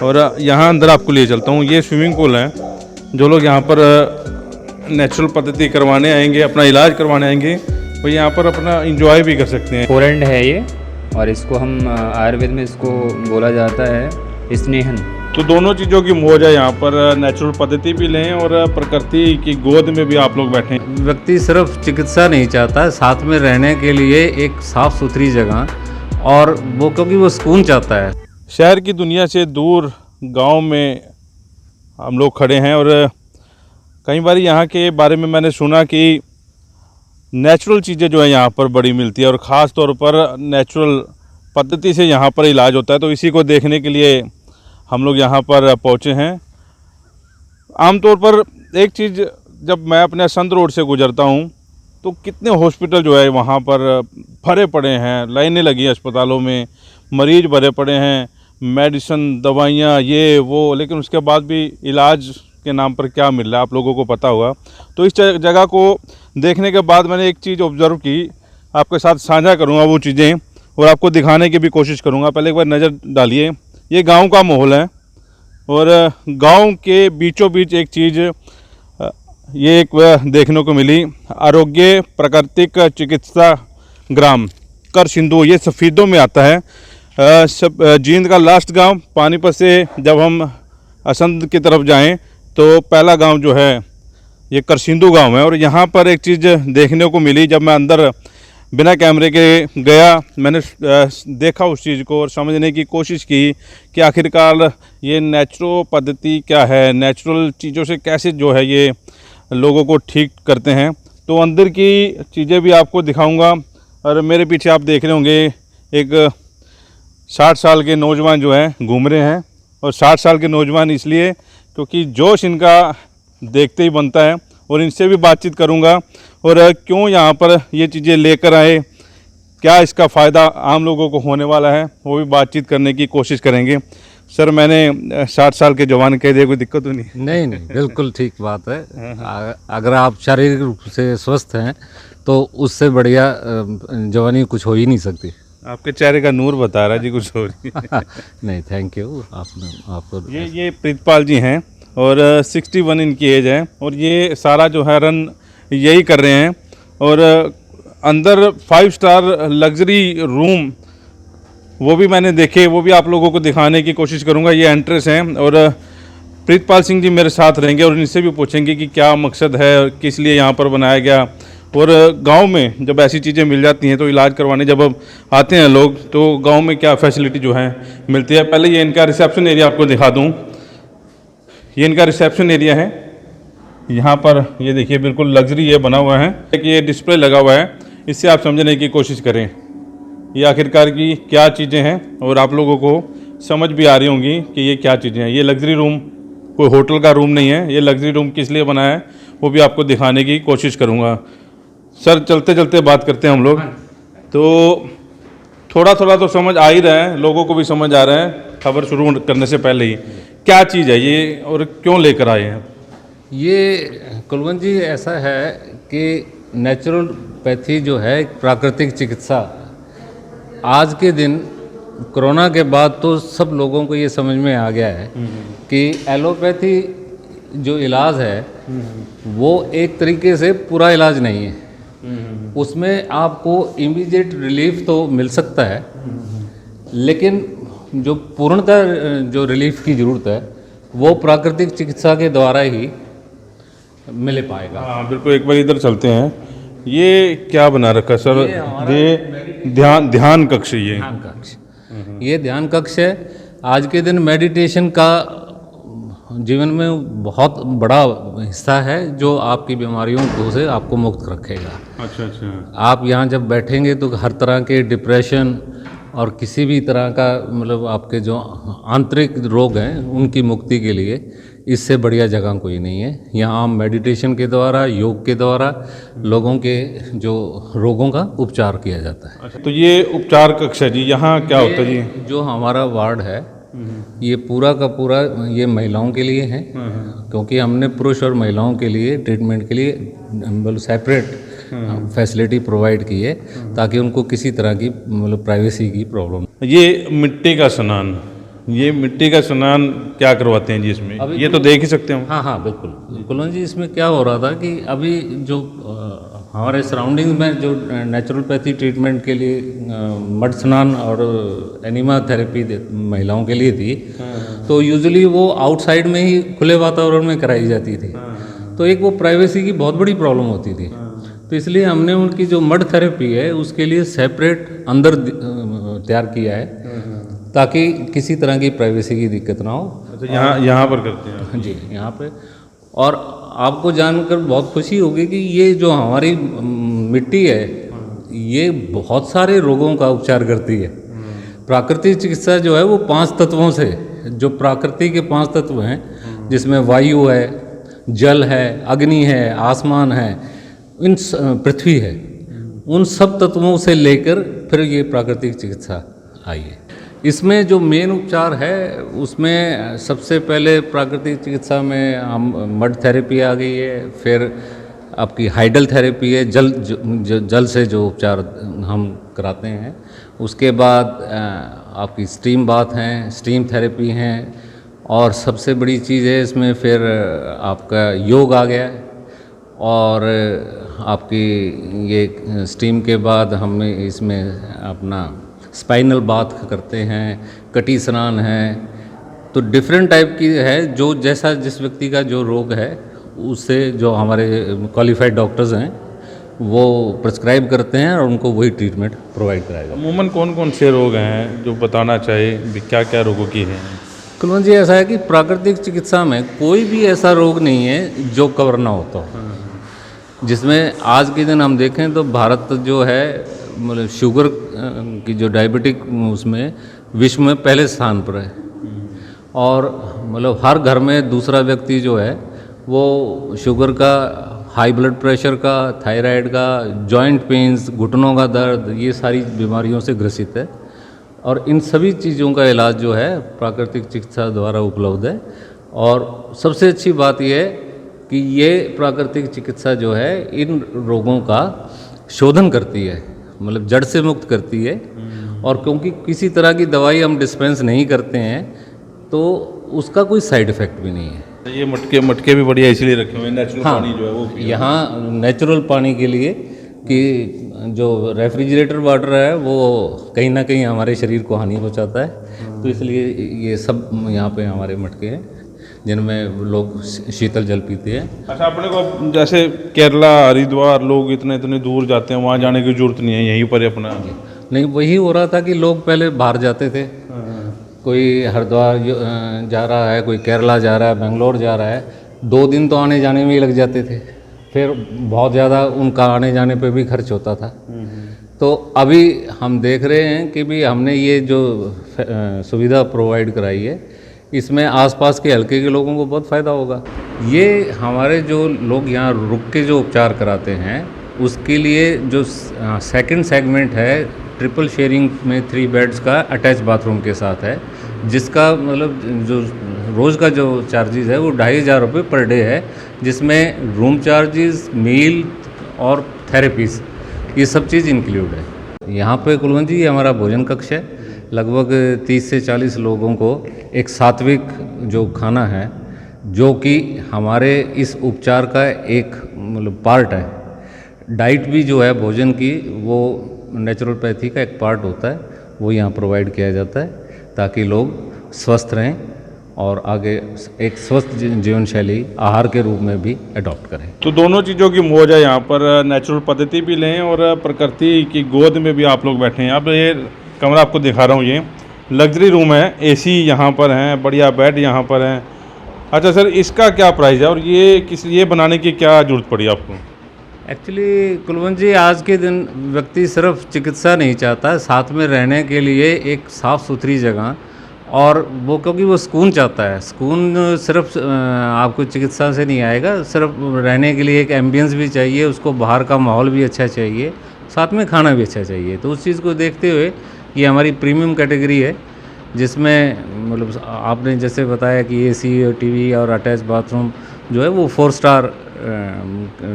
और यहाँ अंदर आपको ले चलता हूँ। ये स्विमिंग पूल है। जो लोग यहाँ पर नेचुरल पद्धति करवाने आएंगे, अपना इलाज करवाने आएंगे, वो यहाँ पर अपना इंजॉय भी कर सकते हैं। फोरेंड है ये, और इसको हम आयुर्वेद में इसको बोला जाता है स्नेहन। तो दोनों चीज़ों की मौज है यहाँ पर। नेचुरल पद्धति भी लें और प्रकृति की गोद में भी आप लोग बैठें। व्यक्ति सिर्फ चिकित्सा नहीं चाहता, साथ में रहने के लिए एक साफ सुथरी जगह, और वो क्योंकि वो सुकून चाहता है। शहर की दुनिया से दूर गांव में हम लोग खड़े हैं और कई बार यहाँ के बारे में मैंने सुना कि नेचुरल चीज़ें जो है यहाँ पर बड़ी मिलती है और ख़ास तौर पर नेचुरल पद्धति से यहाँ पर इलाज होता है। तो इसी को देखने के लिए हम लोग यहाँ पर पहुँचे हैं। आमतौर पर एक चीज़, जब मैं अपने संत रोड से गुजरता हूँ तो कितने हॉस्पिटल जो है वहाँ पर भरे पड़े हैं, लाइनें लगी हैं अस्पतालों में, मरीज भरे पड़े हैं, मेडिसिन, दवाइयाँ, ये वो, लेकिन उसके बाद भी इलाज के नाम पर क्या मिल रहा है आप लोगों को पता होगा। तो इस जगह को देखने के बाद मैंने एक चीज़ ऑब्ज़र्व की, आपके साथ साझा करूँगा वो चीज़ें और आपको दिखाने की भी कोशिश करूँगा। पहले एक बार नज़र डालिए। ये गांव का माहौल है और गांव के बीचों बीच एक चीज़ ये एक देखने को मिली, आरोग्य प्राकृतिक चिकित्सा ग्राम करसिंधु। ये सफ़ीदों में आता है। जींद का लास्ट गांव। पानीपत से जब हम असंध की तरफ जाएं तो पहला गांव जो है ये करसिंधु गांव है। और यहाँ पर एक चीज़ देखने को मिली, जब मैं अंदर बिना कैमरे के गया, मैंने देखा उस चीज़ को और समझने की कोशिश की कि आखिरकार ये नेचुरल पद्धति क्या है, नेचुरल चीज़ों से कैसे जो है ये लोगों को ठीक करते हैं। तो अंदर की चीज़ें भी आपको दिखाऊंगा। और मेरे पीछे आप देख रहे होंगे एक 60 साल के नौजवान जो हैं घूम रहे हैं। और 60 साल के नौजवान इसलिए क्योंकि जोश इनका देखते ही बनता है। और इनसे भी बातचीत करूंगा और क्यों यहाँ पर ये चीज़ें लेकर आए, क्या इसका फ़ायदा आम लोगों को होने वाला है, वो भी बातचीत करने की कोशिश करेंगे। सर, मैंने 60 साल के जवान कह दिया, कोई दिक्कत तो नहीं? नहीं, बिल्कुल ठीक बात है। अगर आप शारीरिक रूप से स्वस्थ हैं तो उससे बढ़िया जवानी कुछ हो ही नहीं सकती। आपके चेहरे का नूर बता रहा है जी, कुछ हो रही नहीं, थैंक यू। आपको ये प्रीतपाल जी हैं और 61 इनकी एज है और ये सारा जो है रन यही कर रहे हैं। और अंदर 5 स्टार लग्जरी रूम वो भी मैंने देखे, वो भी आप लोगों को दिखाने की कोशिश करूंगा। ये एंट्रेंस हैं और प्रीतपाल सिंह जी मेरे साथ रहेंगे और इनसे भी पूछेंगे कि क्या मकसद है और किस लिए यहाँ पर बनाया गया। और गांव में जब ऐसी चीज़ें मिल जाती हैं तो इलाज करवाने जब अब आते हैं लोग तो गांव में क्या फैसिलिटी जो है मिलती है। पहले ये इनका रिसेप्शन एरिया आपको दिखा दूँ। ये इनका रिसेप्शन एरिया है। यहाँ पर ये देखिए बिल्कुल लग्जरी ये बना हुआ है कि ये डिस्प्ले लगा हुआ है। इससे आप समझने की कोशिश करें ये आखिरकार की क्या चीज़ें हैं और आप लोगों को समझ भी आ रही होंगी कि ये क्या चीज़ें हैं। ये लग्जरी रूम कोई होटल का रूम नहीं है। ये लग्जरी रूम किस लिए बना है वो भी आपको दिखाने की कोशिश करूँगा। सर, चलते चलते बात करते हैं हम लोग। तो थोड़ा थोड़ा तो समझ आ ही रहा है, लोगों को भी समझ आ रहा है खबर शुरू करने से पहले ही। क्या चीज़ है ये और क्यों लेकर आए हैं? ये कुलवंत जी, ऐसा है कि नेचुरोपैथी जो है प्राकृतिक चिकित्सा, आज के दिन कोरोना के बाद तो सब लोगों को ये समझ में आ गया है कि एलोपैथी जो इलाज है वो एक तरीके से पूरा इलाज नहीं है। उसमें आपको इमीडिएट रिलीफ तो मिल सकता है, लेकिन जो पूर्णतः जो रिलीफ की ज़रूरत है वो प्राकृतिक चिकित्सा के द्वारा ही मिल पाएगा। हाँ बिल्कुल, एक बार इधर चलते हैं। ये क्या बना रखा है सर? ये ध्यान कक्ष। ये ध्यान कक्ष है। आज के दिन मेडिटेशन का जीवन में बहुत बड़ा हिस्सा है जो आपकी बीमारियों से आपको मुक्त रखेगा। अच्छा। आप यहाँ जब बैठेंगे तो हर तरह के डिप्रेशन और किसी भी तरह का मतलब आपके जो आंतरिक रोग हैं उनकी मुक्ति के लिए इससे बढ़िया जगह कोई नहीं है। यहाँ मेडिटेशन के द्वारा, योग के द्वारा लोगों के जो रोगों का उपचार किया जाता है। अच्छा, तो ये उपचार कक्ष है जी, यहाँ क्या होता है जी? जो हमारा वार्ड है ये पूरा का पूरा ये महिलाओं के लिए है, क्योंकि हमने पुरुष और महिलाओं के लिए ट्रीटमेंट के लिए मतलब सेपरेट फैसिलिटी प्रोवाइड की है ताकि उनको किसी तरह की मतलब प्राइवेसी की प्रॉब्लम। ये मिट्टी का स्नान ये मिट्टी का स्नान क्या करवाते हैं जी इसमें? अभी ये तो देख ही सकते हैं हम। हाँ हाँ बिल्कुल कुलवंत जी, इसमें क्या हो रहा था कि अभी जो हमारे सराउंडिंग में जो नेचुरोपैथी ट्रीटमेंट के लिए मड स्नान और एनिमा थेरेपी महिलाओं के लिए थी, तो यूजुअली वो आउटसाइड में ही खुले वातावरण में कराई जाती थी। तो एक वो प्राइवेसी की बहुत बड़ी प्रॉब्लम होती थी। तो इसलिए हमने उनकी जो मड थेरेपी है उसके लिए सेपरेट अंदर तैयार किया है, ताकि किसी तरह की प्राइवेसी की दिक्कत ना हो। अच्छा, यहाँ पर करते हैं? हाँ जी, यहाँ पे। और आपको जानकर बहुत खुशी होगी कि ये जो हमारी मिट्टी है ये बहुत सारे रोगों का उपचार करती है। प्राकृतिक चिकित्सा जो है वो 5 तत्वों से, जो प्रकृति के 5 तत्व हैं जिसमें वायु है, जल है, अग्नि है, आसमान है, पृथ्वी है, उन सब तत्वों से लेकर फिर ये प्राकृतिक चिकित्सा आई है। इसमें जो मेन उपचार है उसमें सबसे पहले प्राकृतिक चिकित्सा में हम मड थेरेपी आ गई है, फिर आपकी हाइडल थेरेपी है, जल से जो उपचार हम कराते हैं। उसके बाद आपकी स्टीम बाथ हैं, स्टीम थेरेपी हैं, और सबसे बड़ी चीज़ है इसमें फिर आपका योग आ गया है। और आपकी ये स्टीम के बाद हम इसमें अपना स्पाइनल बाथ करते हैं, कटी स्नान है। तो डिफरेंट टाइप की है, जो जैसा जिस व्यक्ति का जो रोग है उससे जो हमारे क्वालिफाइड डॉक्टर्स हैं वो प्रिस्क्राइब करते हैं और उनको वही ट्रीटमेंट प्रोवाइड कराएगा। अमूमन कौन कौन से रोग हैं जो बताना चाहिए, क्या क्या रोगों की हैं? कुलवंत जी, ऐसा है कि प्राकृतिक चिकित्सा में कोई भी ऐसा रोग नहीं है जो कवर ना होता हो। जिसमें आज के दिन हम देखें तो भारत जो है मतलब शुगर की जो डायबिटिक उसमें विश्व में पहले स्थान पर है। और मतलब हर घर में दूसरा व्यक्ति जो है वो शुगर का, हाई ब्लड प्रेशर का, थायराइड का, जॉइंट पेन्स, घुटनों का दर्द, ये सारी बीमारियों से ग्रसित है। और इन सभी चीज़ों का इलाज जो है प्राकृतिक चिकित्सा द्वारा उपलब्ध है। और सबसे अच्छी बात यह है कि ये प्राकृतिक चिकित्सा जो है इन रोगों का शोधन करती है, मतलब जड़ से मुक्त करती है। और क्योंकि किसी तरह की दवाई हम डिस्पेंस नहीं करते हैं तो उसका कोई साइड इफ़ेक्ट भी नहीं है। ये मटके भी बढ़िया इसलिए रखे हुए हैं, नेचुरल हाँ, पानी जो है वो यहाँ नेचुरल पानी के लिए कि जो रेफ्रिजरेटर वाटर है वो कहीं ना कहीं हमारे शरीर को हानि पहुँचाता है। तो इसलिए ये सब यहाँ पे हमारे मटके हैं जिनमें लोग शीतल जल पीते हैं। अच्छा, अपने को जैसे केरला, हरिद्वार लोग इतने दूर जाते हैं, वहाँ जाने की जरूरत नहीं है, यहीं पर अपना। नहीं, वही हो रहा था कि लोग पहले बाहर जाते थे, कोई हरिद्वार जा रहा है, कोई केरला जा रहा है, बेंगलोर जा रहा है, 2 दिन तो आने जाने में ही लग जाते थे। फिर बहुत ज़्यादा उनका आने जाने पे भी खर्च होता था। तो अभी हम देख रहे हैं कि भी हमने ये जो सुविधा प्रोवाइड कराई है इसमें आसपास के हलके के लोगों को बहुत फ़ायदा होगा। ये हमारे जो लोग यहाँ रुक के जो उपचार कराते हैं उसके लिए जो सेकंड सेगमेंट है ट्रिपल शेयरिंग में 3 बेड्स का अटैच बाथरूम के साथ है, जिसका मतलब जो रोज़ का जो चार्जेस है वो 2500 रुपये पर डे है, जिसमें रूम चार्जेस, मील और थेरेपीज़ ये सब चीज़ इंक्लूड है। यहाँ पे कुलवंत जी, ये हमारा भोजन कक्ष है। लगभग 30 से 40 लोगों को एक सात्विक जो खाना है, जो कि हमारे इस उपचार का एक मतलब पार्ट है। डाइट भी जो है भोजन की वो नेचुरोपैथी का एक पार्ट होता है, वो यहाँ प्रोवाइड किया जाता है ताकि लोग स्वस्थ रहें और आगे एक स्वस्थ जीवन शैली आहार के रूप में भी अडॉप्ट करें। तो दोनों चीज़ों की मौज है यहाँ पर, नेचुरल पद्धति भी लें और प्रकृति की गोद में भी आप लोग बैठे हैं। अब ये कमरा आपको दिखा रहा हूँ, ये लग्जरी रूम है, एसी यहाँ पर हैं, बढ़िया बेड यहाँ पर हैं। अच्छा सर, इसका क्या प्राइस है और ये बनाने की क्या ज़रूरत पड़ी आपको? एक्चुअली कुलवंत जी, आज के दिन व्यक्ति सिर्फ चिकित्सा नहीं चाहता, साथ में रहने के लिए एक साफ़ सुथरी जगह, और वो क्योंकि वो सुकून चाहता है। सुकून सिर्फ आपको चिकित्सा से नहीं आएगा, सिर्फ रहने के लिए एक एम्बियंस भी चाहिए, उसको बाहर का माहौल भी अच्छा चाहिए, साथ में खाना भी अच्छा चाहिए। तो उस चीज़ को देखते हुए ये हमारी प्रीमियम कैटेगरी है, जिसमें मतलब आपने जैसे बताया कि एसी और टीवी और अटैच बाथरूम जो है वो 4 स्टार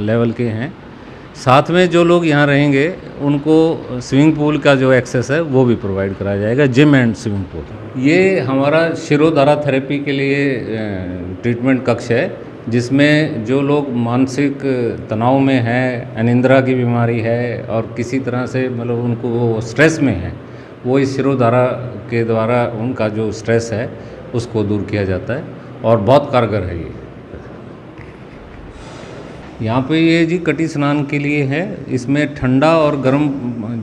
लेवल के हैं। साथ में जो लोग यहाँ रहेंगे उनको स्विमिंग पूल का जो एक्सेस है वो भी प्रोवाइड कराया जाएगा, जिम एंड स्विमिंग पूल। ये हमारा शिरोधारा थेरेपी के लिए ट्रीटमेंट कक्ष है, जिसमें जो लोग मानसिक तनाव में हैं, अनिद्रा की बीमारी है और किसी तरह से मतलब उनको वो स्ट्रेस में है, वो इस शिरोधारा के द्वारा उनका जो स्ट्रेस है उसको दूर किया जाता है और बहुत कारगर है ये। यहाँ पे ये जी कटी स्नान के लिए है। इसमें ठंडा और गर्म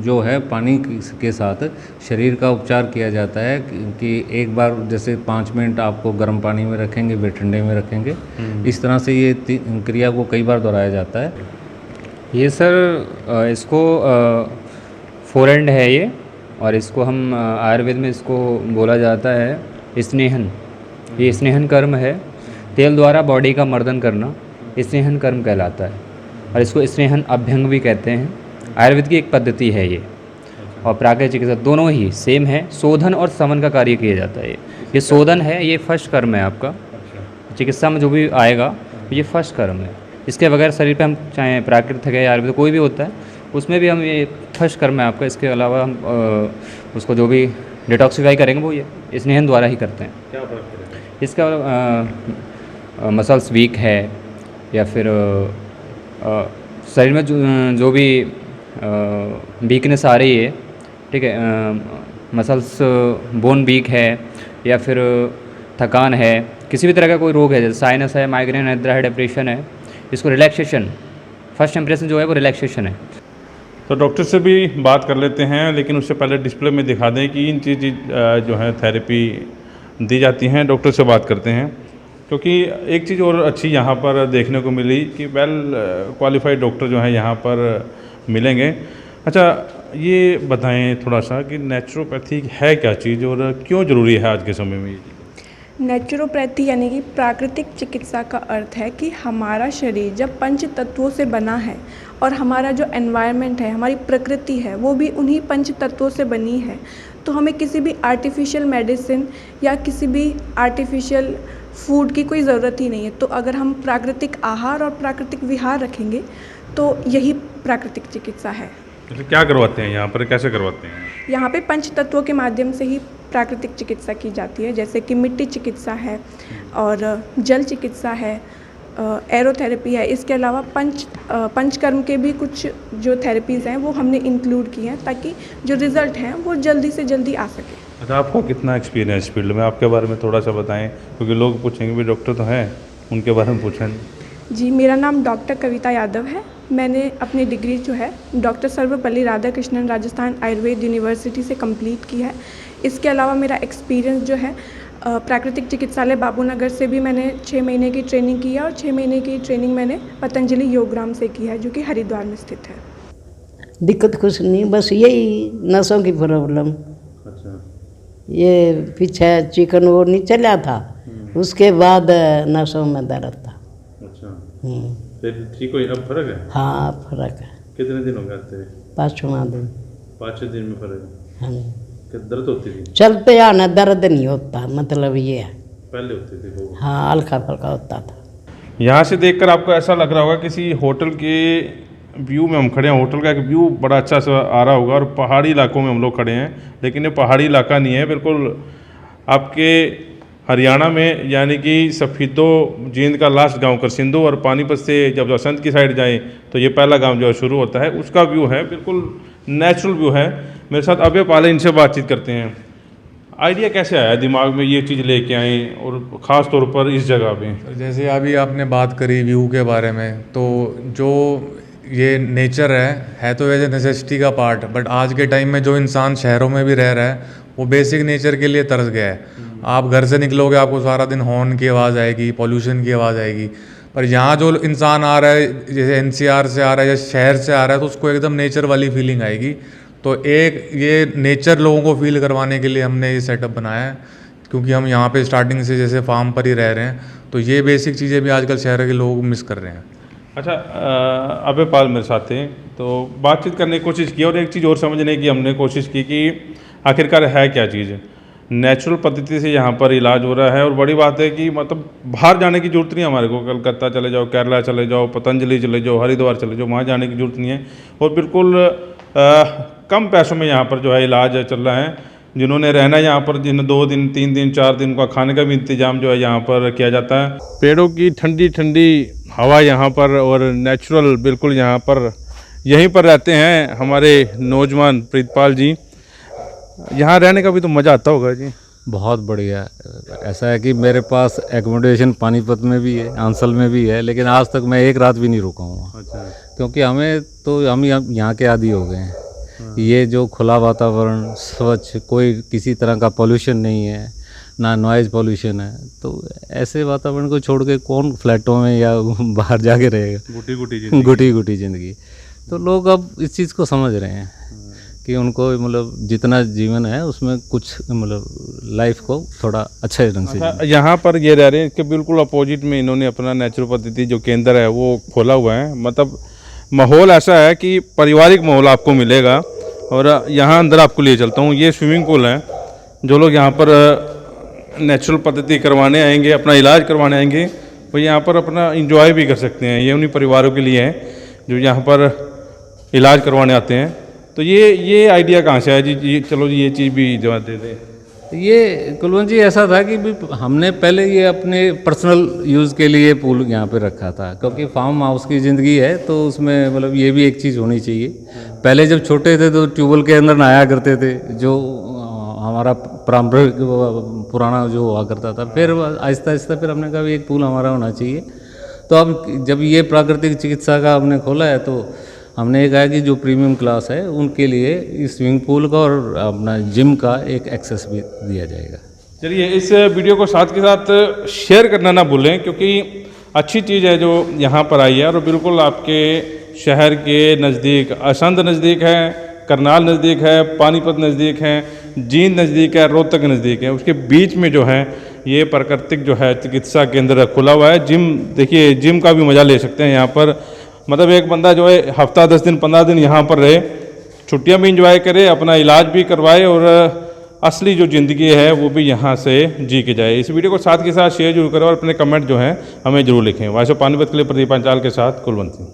जो है पानी के साथ शरीर का उपचार किया जाता है कि एक बार जैसे 5 मिनट आपको गर्म पानी में रखेंगे, फिर ठंडे में रखेंगे। इस तरह से ये क्रिया को कई बार दोहराया जाता है। ये सर इसको फोरहेंड है ये, और इसको हम आयुर्वेद में इसको बोला जाता है स्नेहन। ये स्नेहन कर्म है, तेल द्वारा बॉडी का मर्दन करना स्नेहन कर्म कहलाता है, और इसको स्नेहन अभ्यंग भी कहते हैं। आयुर्वेद की एक पद्धति है ये, और प्राकृतिक चिकित्सा दोनों ही सेम है। शोधन और समन का कार्य किया जाता है। ये शोधन है, ये फर्स्ट कर्म है आपका। चिकित्सा में जो भी आएगा ये फर्स्ट कर्म है। इसके बगैर शरीर पे हम चाहे प्राकृतिक है या आयुर्वेद कोई भी होता है, उसमें भी हम ये फर्स्ट कर्म है आपका। इसके अलावा हम उसको जो भी डिटॉक्सिफाई करेंगे वो ये स्नेहन द्वारा ही करते हैं। क्या फर्क है? इसका मसल्स वीक है या फिर शरीर में जो भी वीकनेस आ रही है, ठीक है, मसल्स बोन वीक है या फिर थकान है, किसी भी तरह का कोई रोग है, जैसे साइनस है, माइग्रेन है, निद्रा है, डिप्रेशन है, इसको रिलैक्सेशन, फर्स्ट इंप्रेशन जो है वो रिलैक्सेशन है। तो डॉक्टर से भी बात कर लेते हैं, लेकिन उससे पहले डिस्प्ले में दिखा दें कि इन चीज़ जो है थेरेपी दी जाती हैं। डॉक्टर से बात करते हैं, क्योंकि एक चीज़ और अच्छी यहाँ पर देखने को मिली कि वेल क्वालिफाइड डॉक्टर जो हैं यहाँ पर मिलेंगे। अच्छा, ये बताएं थोड़ा सा कि नेचुरोपैथी है क्या चीज़ और क्यों ज़रूरी है आज के समय में? नेचुरोपैथी यानी कि प्राकृतिक चिकित्सा का अर्थ है कि हमारा शरीर जब पंच तत्वों से बना है और हमारा जो एनवायरनमेंट है, हमारी प्रकृति है, वो भी उन्हीं पंच तत्वों से बनी है, तो हमें किसी भी आर्टिफिशियल मेडिसिन या किसी भी आर्टिफिशियल फूड की कोई ज़रूरत ही नहीं है। तो अगर हम प्राकृतिक आहार और प्राकृतिक विहार रखेंगे तो यही प्राकृतिक चिकित्सा है। तो क्या करवाते हैं यहाँ पर, कैसे करवाते हैं? यहाँ पे पंच तत्वों के माध्यम से ही प्राकृतिक चिकित्सा की जाती है, जैसे कि मिट्टी चिकित्सा है और जल चिकित्सा है, एरोथेरेपी है। इसके अलावा पंचकर्म के भी कुछ जो थेरेपीज़ हैं वो हमने इंक्लूड की हैं, ताकि जो रिज़ल्ट हैं वो जल्दी से जल्दी आ सके। अच्छा, आपका कितना एक्सपीरियंस इस फील्ड में, आपके बारे में थोड़ा सा बताएं, क्योंकि लोग पूछेंगे भी डॉक्टर तो हैं, उनके बारे में पूछें। जी, मेरा नाम डॉक्टर कविता यादव है। मैंने अपनी डिग्री जो है डॉक्टर सर्वपल्ली राधाकृष्णन राजस्थान आयुर्वेद यूनिवर्सिटी से कंप्लीट की है। इसके अलावा मेरा एक्सपीरियंस जो है प्राकृतिक चिकित्सालय बाबूनगर से भी मैंने 6 महीने की ट्रेनिंग की है, और 6 महीने की ट्रेनिंग मैंने पतंजलि योगग्राम से की है, जो कि हरिद्वार में स्थित है। दिक्कत कुछ नहीं, बस यही नसों की प्रॉब्लम। अच्छा, ये पीछे चिकन वो नहीं चला था, उसके बाद नसों में दर्द था। अच्छा, फिर ठीक हुई? अब फर्क है? हाँ, फर्क है। कितने दिन हो गए आते हुए? 5वां दिन। 5-6 दिन में फर्क है? हाँ, क्या दर्द होती थी? चलते आना दर्द नहीं होता, मतलब ये है। पहले होती थी वो? हाँ, हल्का फल्का होता था। यहाँ से देखकर आपको ऐसा लग रहा होगा किसी होटल के व्यू में हम खड़े हैं। होटल का एक व्यू बड़ा अच्छा सा आ रहा होगा, और पहाड़ी इलाकों में हम लोग खड़े हैं, लेकिन ये पहाड़ी इलाका नहीं है, बिल्कुल आपके हरियाणा में, यानी कि सफ़ीदो जींद का लास्ट गांव करसिंदो, और पानीपत से जब असंत की साइड जाएं तो ये पहला गांव जो है शुरू होता है, उसका व्यू है, बिल्कुल नेचुरल व्यू है। मेरे साथ अभय पाल, इनसे बातचीत करते हैं। आइडिया कैसे आया दिमाग में ये चीज़ लेके आए, और ख़ास तौर पर इस जगह पे? जैसे अभी आपने बात करी व्यू के बारे में, तो जो ये नेचर है तो वैसे नेसेसिटी का पार्ट, बट आज के टाइम में जो इंसान शहरों में भी रह रहा है वो बेसिक नेचर के लिए तरस गया है। आप घर से निकलोगे आपको सारा दिन हॉर्न की आवाज़ आएगी, पॉल्यूशन की आवाज़ आएगी, पर यहाँ जो इंसान आ रहा है, जैसे एनसीआर से आ रहा है या शहर से आ रहा है, तो उसको एकदम नेचर वाली फीलिंग आएगी। तो एक ये नेचर लोगों को फील करवाने के लिए हमने ये सेटअप बनाया है, क्योंकि हम यहाँ पे स्टार्टिंग से जैसे फार्म पर ही रह रहे हैं, तो ये बेसिक चीज़ें भी आजकल शहर के लोग मिस कर रहे हैं। अच्छा, अभय पाल मेरे साथ थे, तो बातचीत करने की कोशिश की, और एक चीज़ और समझने की हमने कोशिश की कि आखिरकार है क्या चीज़। नेचुरल पद्धति से यहाँ पर इलाज हो रहा है। और बड़ी बात है कि मतलब बाहर जाने की ज़रूरत नहीं है हमारे को, कलकत्ता चले जाओ, केरला चले जाओ, पतंजलि चले जाओ, हरिद्वार चले जाओ, वहाँ जाने की ज़रूरत नहीं है। और बिल्कुल कम पैसों में यहाँ पर जो है इलाज चल रहा है। जिन्होंने रहना है यहाँ पर, जिन्हें 2 दिन 3 दिन 4 दिन का खाने का भी इंतजाम जो है यहाँ पर किया जाता है। पेड़ों की ठंडी ठंडी हवा यहाँ पर और नेचुरल बिल्कुल यहाँ पर यहीं पर रहते हैं हमारे नौजवान प्रीतपाल जी। यहाँ रहने का भी तो मज़ा आता होगा जी। बहुत बढ़िया। ऐसा है कि मेरे पास एकोमोडेशन पानीपत में भी है, आंचल में भी है, लेकिन आज तक मैं एक रात भी नहीं रुका हूँ। अच्छा। क्योंकि हम यहाँ के आदी हो गए हैं। ये जो खुला वातावरण, स्वच्छ, कोई किसी तरह का पोल्यूशन नहीं है, ना नॉइज़ पोल्यूशन है, तो ऐसे वातावरण को छोड़ के कौन फ्लैटों में या बाहर जाके रहेगा। गुटी गुटी ज़िंदगी। तो लोग अब इस चीज़ को समझ रहे हैं कि उनको मतलब जितना जीवन है उसमें कुछ मतलब लाइफ को थोड़ा अच्छे ढंग से यहाँ पर ये रह रहे हैं कि बिल्कुल अपोजिट में इन्होंने अपना नेचुरल पद्धति जो केंद्र है वो खोला हुआ है। मतलब माहौल ऐसा है कि पारिवारिक माहौल आपको मिलेगा। और यहाँ अंदर आपको लिए चलता हूँ, ये स्विमिंग पूल है। जो लोग यहाँ पर नेचुरल पद्धति करवाने आएंगे, अपना इलाज करवाने आएंगे, वो यहाँ पर अपना इंजॉय भी कर सकते हैं। ये उन्हीं परिवारों के लिए है जो यहाँ पर इलाज करवाने आते हैं। तो ये आइडिया कहाँ से आया जी? चलो जी ये चीज़ भी जवाब दे दें। ये कुलवंत जी ऐसा था कि भी हमने पहले ये अपने पर्सनल यूज़ के लिए पूल यहाँ पे रखा था, क्योंकि फार्म हाउस की ज़िंदगी है तो उसमें मतलब ये भी एक चीज़ होनी चाहिए। पहले जब छोटे थे तो ट्यूबवेल के अंदर नहाया करते थे, जो हमारा पारंपरिक पुराना जो हुआ करता था। फिर आहिस्ता आहिस्ता फिर हमने कहा एक पूल हमारा होना चाहिए। तो अब जब ये प्राकृतिक चिकित्सा का हमने खोला है तो हमने ये कहा कि जो प्रीमियम क्लास है उनके लिए इस स्विमिंग पूल का और अपना जिम का एक एक्सेस भी दिया जाएगा। चलिए इस वीडियो को साथ के साथ शेयर करना ना भूलें, क्योंकि अच्छी चीज़ है जो यहाँ पर आई है। और बिल्कुल आपके शहर के नज़दीक असंध नज़दीक है, करनाल नज़दीक है, पानीपत नज़दीक है, जींद नज़दीक है, रोहतक नज़दीक है। उसके बीच में जो है ये प्राकृतिक जो है चिकित्सा केंद्र खुला हुआ है। जिम देखिए, जिम का भी मज़ा ले सकते हैं यहाँ पर। मतलब एक बंदा जो है हफ्ता 10 दिन 15 दिन यहाँ पर रहे, छुट्टियाँ भी इंजॉय करे, अपना इलाज भी करवाए और असली जो ज़िंदगी है वो भी यहाँ से जी के जाए। इस वीडियो को साथ के साथ शेयर जरूर करें और अपने कमेंट जो हैं हमें जरूर लिखें। वॉइस ऑफ पानीपत के लिए प्रदीप पांचाल के साथ कुलवंत सिंह।